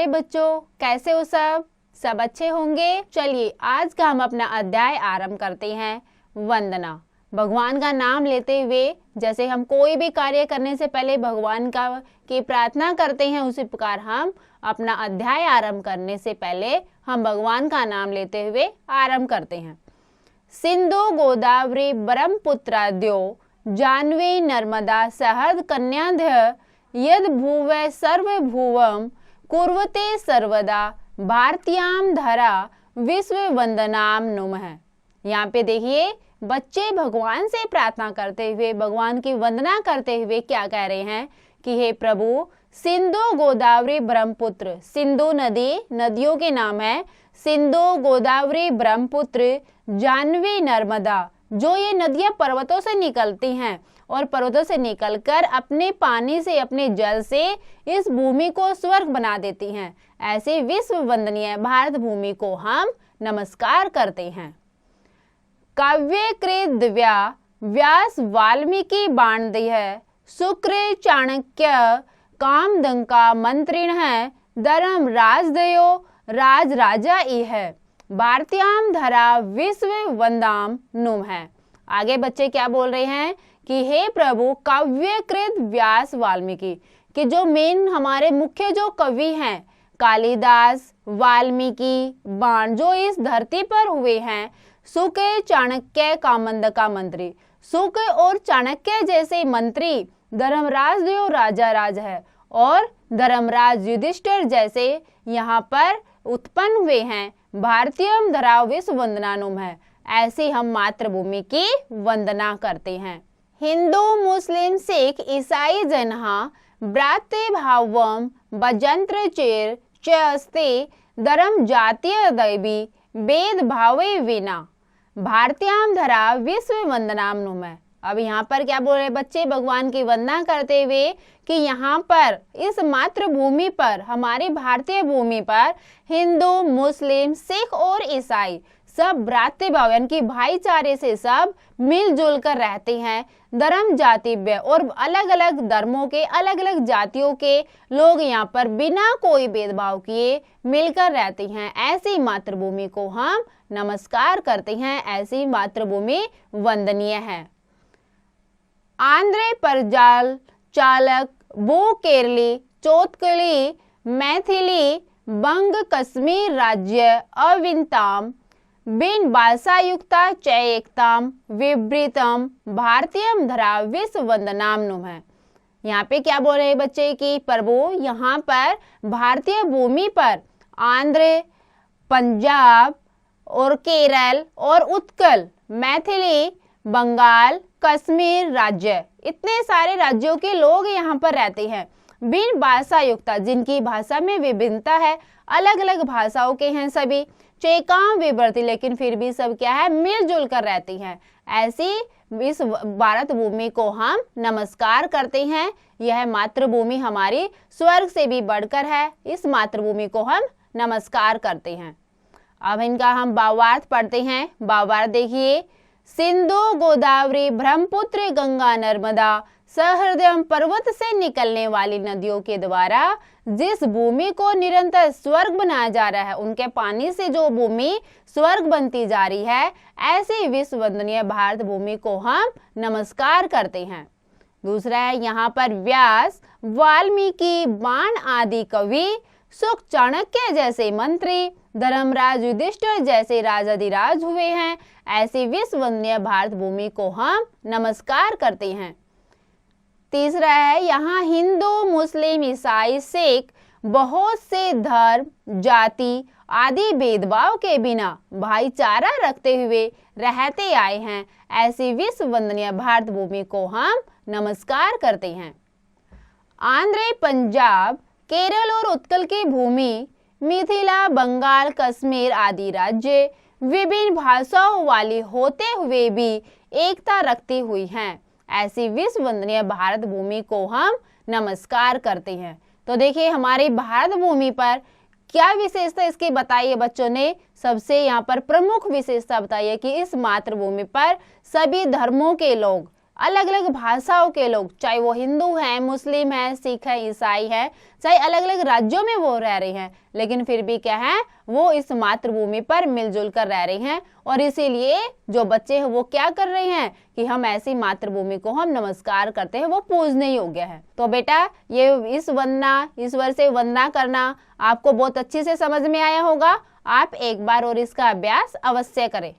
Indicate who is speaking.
Speaker 1: प्यारे बच्चों, कैसे हो सब अच्छे होंगे। चलिए आज का हम अपना अध्याय आरंभ करते हैं। वंदना, भगवान का नाम लेते हुए जैसे हम कोई भी कार्य करने से पहले भगवान की प्रार्थना करते हैं, उसी प्रकार हम अपना अध्याय आरंभ करने से पहले हम भगवान का नाम लेते हुए आरंभ करते हैं। सिंधु गोदावरी ब्रह्मपुत्राद्यो जाह्नवी नर्मदा सहर्द कन्याध्य यद भुवः सर्वभुवं कुर्वते सर्वदा भारतीयाम धरा विश्व वंदनाम नुमः। यहाँ पे देखिए बच्चे भगवान से प्रार्थना करते हुए, भगवान की वंदना करते हुए क्या कह रहे हैं कि हे प्रभु, सिंधु गोदावरी ब्रह्मपुत्र, सिंधु नदी नदियों के नाम है, सिंधु गोदावरी ब्रह्मपुत्र जाह्नवी नर्मदा, जो ये नदियां पर्वतों से निकलती हैं और पर्वतों से निकलकर अपने पानी से, अपने जल से इस भूमि को स्वर्ग बना देती हैं, ऐसे विश्व वंदनीय भारत भूमि को हम नमस्कार करते हैं। काव्यकृत दिव्या व्यास वाल्मीकि बाणदेह शुक्र चाणक्य कामदंका मंत्रिण है धर्म राजदयो राज राजा है भारतीयाम धरा विश्व वंदाम नुम है। आगे बच्चे क्या बोल रहे हैं कि हे प्रभु, काव्यकृत व्यास वाल्मीकि, कि जो मेन हमारे मुख्य जो कवि हैं कालिदास, वाल्मीकि, बाण, जो इस धरती पर हुए हैं, सुक चाणक्य कामंदका मंत्री, सुक और चाणक्य जैसे मंत्री, धर्मराज देव राजा राज है और धर्मराज युधिष्ठिर जैसे यहाँ पर उत्पन्न हुए हैं, भारतीयम धरा विश्व वंदनानुम है, ऐसे हम मातृभूमि की वंदना करते हैं। हिंदू मुस्लिम सिख ईसाई जनहा ब्राते भावम बजंत्र चेर चस्ते धर्म जातीय दैवी भेद भावे विना भारतीयाम धरा विश्व वंदनाम नुम है। अब यहाँ पर क्या बोल रहे बच्चे, भगवान की वंदना करते हुए कि यहाँ पर इस मातृभूमि पर, हमारी भारतीय भूमि पर हिंदू, मुस्लिम, सिख और ईसाई सब भ्रातृ भाव यानी कि भाईचारे से सब मिलजुल कर रहते हैं। धर्म जातिव्य और अलग अलग धर्मों के, अलग अलग जातियों के लोग यहाँ पर बिना कोई भेदभाव किए मिलकर रहते हैं, ऐसी मातृभूमि को हम नमस्कार करते हैं, ऐसी मातृभूमि वंदनीय है। आंध्र परजाल चालक भू केरली चौतकली मैथिली बंग कश्मीर राज्य अविनताम बिन भाषायुक्ता चैकताम विवृतम भारतीयम धरा विश्व वंदनाम नुम है। यहाँ पे क्या बोल रहे हैं बच्चे कि प्रभु, यहाँ पर भारतीय भूमि पर आंध्र, पंजाब और केरल और उत्कल, मैथिली, बंगाल, कश्मीर राज्य, इतने सारे राज्यों के लोग यहाँ पर रहते हैं। बिन भाषा युक्ता, जिनकी भाषा में विभिन्नता है, अलग अलग भाषाओं के हैं सभी, चेकाम विवर्ती, लेकिन फिर भी सब क्या है, मिलजुल कर रहती हैं, ऐसी इस भारत भूमि को हम नमस्कार करते हैं। यह मातृभूमि हमारी स्वर्ग से भी बढ़कर है, इस मातृभूमि को हम नमस्कार करते हैं। अब इनका हम भावार्थ पढ़ते हैं। भावार्थ देखिए, सिंधु गोदावरी ब्रह्मपुत्र गंगा नर्मदा सहृदय पर्वत से निकलने वाली नदियों के द्वारा जिस भूमि को निरंतर स्वर्ग बनाया जा रहा है, उनके पानी से जो भूमि स्वर्ग बनती जा रही है, ऐसी विश्व वंदनीय भारत भूमि को हम नमस्कार करते हैं। दूसरा है यहाँ पर व्यास, वाल्मीकि, बाण आदि कवि, सुक चाणक्य जैसे मंत्री, धर्मराज युधिष्ठिर जैसे राजाधिराज हुए हैं, ऐसी विश्व वंदनीय भारत भूमि को हम नमस्कार करते हैं। तीसरा है यहाँ हिंदू, मुस्लिम, ईसाई, सिख बहुत से धर्म, जाति आदि भेदभाव के बिना भाईचारा रखते हुए रहते आए हैं, ऐसी विश्व वंदनीय भारत भूमि को हम नमस्कार करते हैं। आंध्र, पंजाब, केरल और उत्कल की भूमि, मिथिला, बंगाल, कश्मीर आदि राज्य विभिन्न भाषाओं वाली होते हुए भी एकता रखती हुई हैं, ऐसी विश्व वंदनीय भारत भूमि को हम नमस्कार करते हैं। तो देखिए हमारी भारत भूमि पर क्या विशेषता इसकी बताइए बच्चों ने। सबसे यहाँ पर प्रमुख विशेषता बताइए कि इस मातृभूमि पर सभी धर्मों के लोग अलग अलग भाषाओं के लोग, चाहे वो हिंदू हैं, मुस्लिम हैं, सिख हैं, ईसाई हैं, चाहे अलग अलग राज्यों में वो रह रहे हैं, लेकिन फिर भी क्या है, वो इस मातृभूमि पर मिलजुल कर रह रहे हैं। और इसीलिए जो बच्चे हैं वो क्या कर रहे हैं कि हम ऐसी मातृभूमि को हम नमस्कार करते हैं, वो पूजने योग्य है। तो बेटा ये इस ईश्वर से वंदना करना आपको बहुत अच्छे से समझ में आया होगा। आप एक बार और इसका अभ्यास अवश्य करें।